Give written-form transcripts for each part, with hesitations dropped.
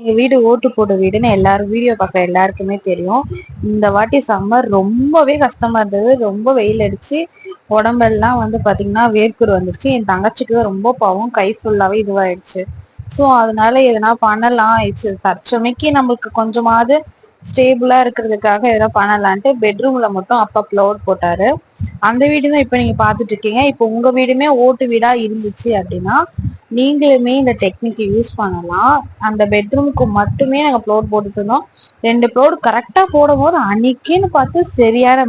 எங்க வீடு ஓட்டு போட்ட வீடுன்னு எல்லாரும் வீடியோ பார்க்க எல்லாருக்குமே தெரியும். இந்த வாட்டி சம்மர் ரொம்பவே கஷ்டமா இருந்தது. ரொம்ப வெயில் அடிச்சு உடம்பெல்லாம் வந்து பாத்தீங்கன்னா வேர்க்குரு வந்துருச்சு. என் தங்கச்சிக்கு ரொம்ப பாவம் கை ஃபுல்லாவே இதுவாயிடுச்சு. ஸோ அதனால எதனா பண்ணலாம், தற்சமைக்கு நம்மளுக்கு கொஞ்சமாவது ஸ்டேபிளா இருக்கிறதுக்காக எதனா பண்ணலான்ட்டு பெட்ரூம்ல மட்டும் அப்பா ப்ளோர் போட்டாரு. அந்த வீடு தான் இப்ப நீங்க பாத்துட்டு இருக்கீங்க. இப்போ உங்க வீடுமே ஓட்டு வீடா இருந்துச்சு அப்படின்னா நீங்களுமே இந்த டெக்னிக் யூஸ் பண்ணலாம். அந்த பெட்ரூமுக்கு மட்டுமே நாங்க ப்ளோர் போட்டுட்டு இருந்தோம். 2 ப்ளோர் கரெக்டா போடும் போது அன்னைக்குன்னு பார்த்து சரியான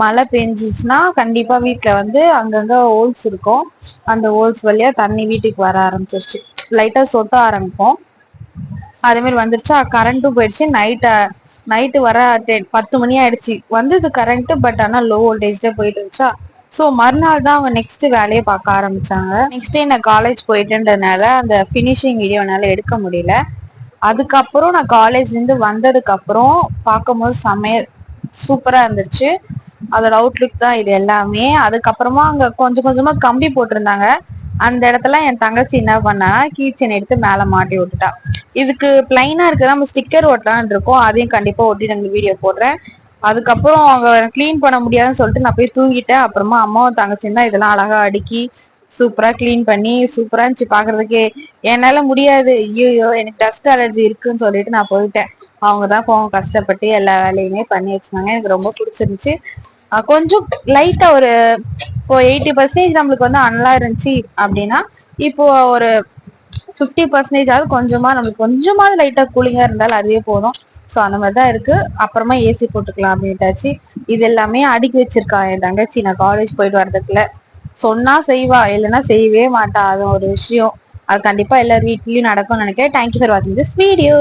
மழை பெஞ்சிச்சுன்னா கண்டிப்பா வீட்டுல வந்து அங்கங்க ஹோல்ஸ் இருக்கும். அந்த ஹோல்ஸ் வழியா தண்ணி வீட்டுக்கு வர ஆரம்பிச்சிருச்சு. லைட்டா சொட்ட ஆரம்பிப்போம். அதே மாதிரி வந்துருச்சா, கரண்ட்டும் போயிடுச்சு. நைட்டு வர 10 மணி ஆயிடுச்சு வந்தது கரண்ட். பட் ஆனா லோ வோல்டேஜ்ல போயிட்டு இருந்துச்சா. ஸோ மறுநாள் தான் அவங்க நெக்ஸ்ட் வேலையை பார்க்க ஆரம்பிச்சாங்க. நெக்ஸ்ட் டே நான் காலேஜ் போயிட்டுன்றதுனால அந்த ஃபினிஷிங் வீடியோ என்னால எடுக்க முடியல. அதுக்கப்புறம் நான் காலேஜ்ல இருந்து வந்ததுக்கு அப்புறம் பார்க்கும்போது சமையல் சூப்பரா இருந்துச்சு. அதோட அவுட்லுக் தான் இது எல்லாமே. அதுக்கப்புறமா அங்க கொஞ்சம் கொஞ்சமா கம்பி போட்டிருந்தாங்க. அந்த இடத்துல என் தங்கச்சி என்ன பண்ணா, கீச்சன் எடுத்து மேல மாட்டி விட்டுட்டா. இதுக்கு பிளைனா இருக்கு, நம்ம ஸ்டிக்கர் ஒட்டலான்னு இருக்கோம். அதையும் கண்டிப்பா ஒட்டி நாங்க வீடியோ போடுறேன். அதுக்கப்புறம் அவங்க கிளீன் பண்ண முடியாதுன்னு சொல்லிட்டு நான் போய் தூங்கிட்டேன். அப்புறமா அம்மாவும் தங்கச்சியும் தான் இதெல்லாம் அழகா அடுக்கி சூப்பரா கிளீன் பண்ணி சூப்பரா இருந்துச்சு பாக்குறதுக்கே. என்னால முடியாது, ஐயோ எனக்கு டஸ்ட் அலர்ஜி இருக்குன்னு சொல்லிட்டு நான் போயிட்டேன். அவங்கதான் போவோம் கஷ்டப்பட்டு எல்லா வேலையுமே பண்ணி வச்சிருந்தாங்க. எனக்கு ரொம்ப பிடிச்சிருந்துச்சு. கொஞ்சம் லைட்டா ஒரு இப்போ 80% நம்மளுக்கு வந்து அனலா இருந்துச்சு அப்படின்னா இப்போ ஒரு 50% கொஞ்சமா நம்மளுக்கு கொஞ்சமாவது லைட்டா கூலிங்கா இருந்தாலும் அதுவே போதும். ஸோ அந்த மாதிரிதான் இருக்கு. அப்புறமா ஏசி போட்டுக்கலாம் அப்படின்ட்டாச்சு. இது எல்லாமே அடுக்கி வச்சிருக்கா என் தங்கச்சி. நான் காலேஜ் போயிட்டு வர்றதுக்குள்ள சொன்னா செய்வா, இல்லைன்னா செய்யவே மாட்டா. அது ஒரு விஷயம். அது கண்டிப்பா எல்லார் வீட்லயும் நடக்கும்னு நினைக்கிறேன். தேங்க்யூ ஃபார் வாட்சிங் திஸ் வீடியோ.